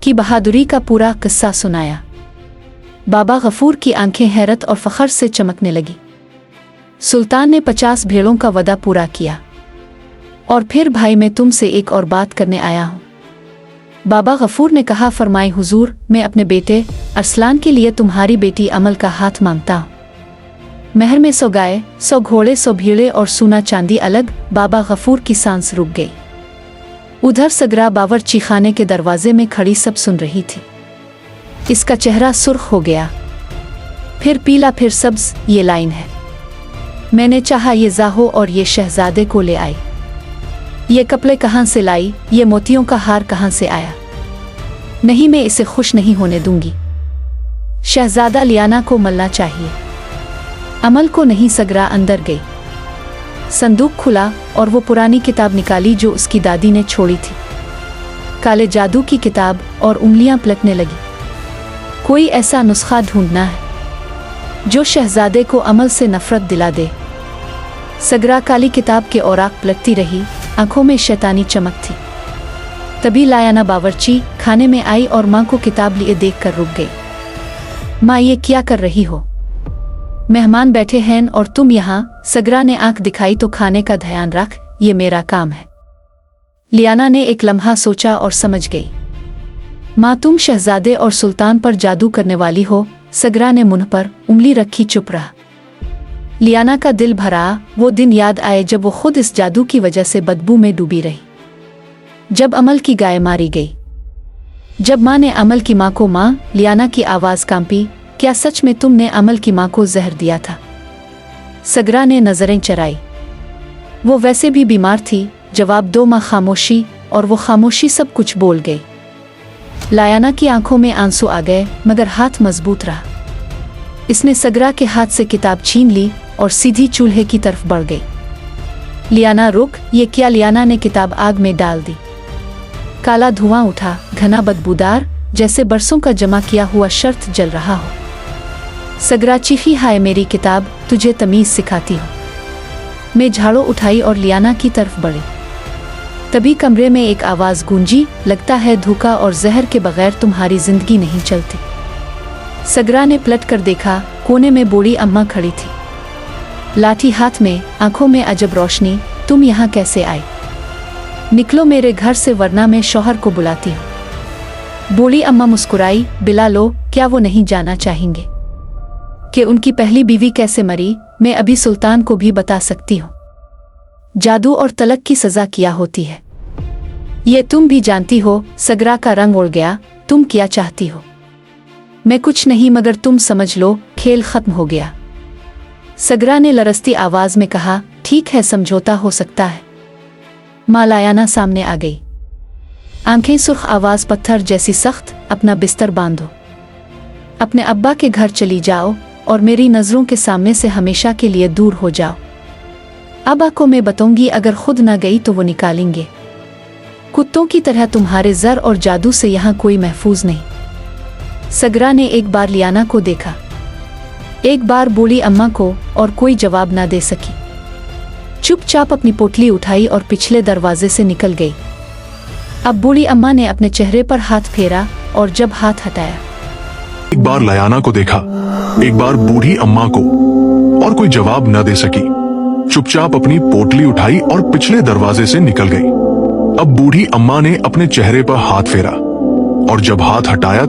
की बहादुरी का पूरा किस्सा सुनाया। बाबा गफूर की आंखें हैरत और फख्र से चमकने लगी। सुल्तान ने 50 भेड़ों का वदा पूरा किया। और फिर भाई मैं तुमसे एक और बात करने आया हूँ। बाबा गफूर ने कहा, फरमाए हुजूर, मैं अपने बेटे अरसलान के लिए तुम्हारी बेटी अमल का हाथ मांगता हूँ। महर में 100 गाय, 100 घोड़े, 100 भीड़े और सोना चांदी अलग। बाबा गफूर की सांस रुक गई। उधर सगरा बावर्ची खाने के दरवाजे में खड़ी सब सुन रही थी। इसका चेहरा सुर्ख हो गया, फिर पीला, फिर सब्ज। ये लाइन है, मैंने चाहा ये जाहो और ये शहजादे को ले आई। ये कपड़े कहाँ से लाई, ये मोतियों का हार कहाँ से आया। नहीं, मैं इसे खुश नहीं होने दूंगी। शहजादा लियाना को मलना चाहिए। अमल को नहीं। सगरा अंदर गई। संदूक खुला और वो पुरानी किताब निकाली जो उसकी दादी ने छोड़ी थी। काले जादू की किताब, और उंगलियां पलटने लगी। कोई ऐसा नुस्खा ढूंढना है जो शहजादे को अमल से नफरत दिला दे। सगरा काली किताब के औराक पलटती रही, आंखों में शैतानी चमक थी। तभी लायाना बावर्ची खाने में आई और माँ को किताब लिए देखकर रुक गई। माँ, ये क्या कर रही हो? मेहमान बैठे हैं और तुम यहाँ। सगरा ने आंख दिखाई तो खाने का ध्यान रख, ये मेरा काम है। लियाना ने एक लम्हा सोचा और समझ गई। माँ, तुम शहजादे और सुल्तान पर जादू करने वाली हो। सगरा ने मुंह पर उंगली रखी, चुप रहा। लियाना का दिल भरा। वो दिन याद आए जब वो खुद इस जादू की वजह से बदबू में डूबी रही। जब अमल की गाय मारी गई, जब माँ ने अमल की माँ को माँ। लियाना की आवाज कांपी, क्या सच में तुमने अमल की माँ को जहर दिया था? सगरा ने नजरें चराई। वो वैसे भी बीमार थी। जवाब दो माँ। खामोशी, और वो खामोशी सब कुछ बोल गई। लायाना की आंखों में आंसू आ गए, मगर हाथ मजबूत रहा। इसने सगरा के हाथ से किताब छीन ली और सीधी चूल्हे की तरफ बढ़ गई। लियाना, रुक, ये क्या? लियाना ने किताब आग में डाल दी। काला धुआं उठा, घना बदबूदार, जैसे बरसों का जमा किया हुआ शर्त जल रहा हो। सगरा चीखी, हाय मेरी किताब, तुझे तमीज सिखाती हो। मैं झाड़ू उठाई और लियाना की तरफ बढ़ी। तभी कमरे में एक आवाज गूंजी, लगता है धोखा और जहर के बगैर तुम्हारी जिंदगी नहीं चलती। सगरा ने पलट कर देखा। कोने में बूढ़ी अम्मा खड़ी थी, लाठी हाथ में, आंखों में अजब रोशनी। तुम यहाँ कैसे आई? निकलो मेरे घर से, वरना मैं शौहर को बुलाती हूँ। बूढ़ी अम्मा मुस्कुराई, बिला लो, क्या वो नहीं जाना चाहेंगे कि उनकी पहली बीवी कैसे मरी? मैं अभी सुल्तान को भी बता सकती हूँ। जादू और तलक की सजा क्या होती है, ये तुम भी जानती हो। सगरा का रंग उड़ गया। तुम क्या चाहती हो? मैं कुछ नहीं, मगर तुम समझ लो, खेल खत्म हो गया। सगरा ने लरसती आवाज में कहा, ठीक है, समझौता हो सकता है। माँ लायाना सामने आ गई, आंखें सुर्ख, आवाज पत्थर जैसी सख्त। अपना बिस्तर बांधो, अपने अब्बा के घर चली जाओ और मेरी नजरों के सामने से हमेशा के लिए दूर हो जाओ। अब्बा को मैं बताऊंगी, अगर खुद ना गई तो वो निकालेंगे। कुत्तों की तरह तुम्हारे जर और जादू से यहाँ कोई महफूज नहीं। सगरा ने एक बार लियाना को देखा, एक बार बूढ़ी अम्मा को, और कोई जवाब ना दे सकी। चुपचाप अपनी पोटली उठाई और पिछले दरवाजे से निकल गई। अब बूढ़ी अम्मा ने अपने चेहरे पर हाथ फेरा, और जब हाथ हटाया, एक बार लयाना को देखा, एक बार बूढ़ी अम्मा को, और कोई जवाब न दे सकी। चुपचाप अपनी पोटली उठाई और पिछले दरवाजे से निकल गई। अब बूढ़ी अम्मा ने अपने चेहरे पर हाथ फेरा, और जब हाथ हटाया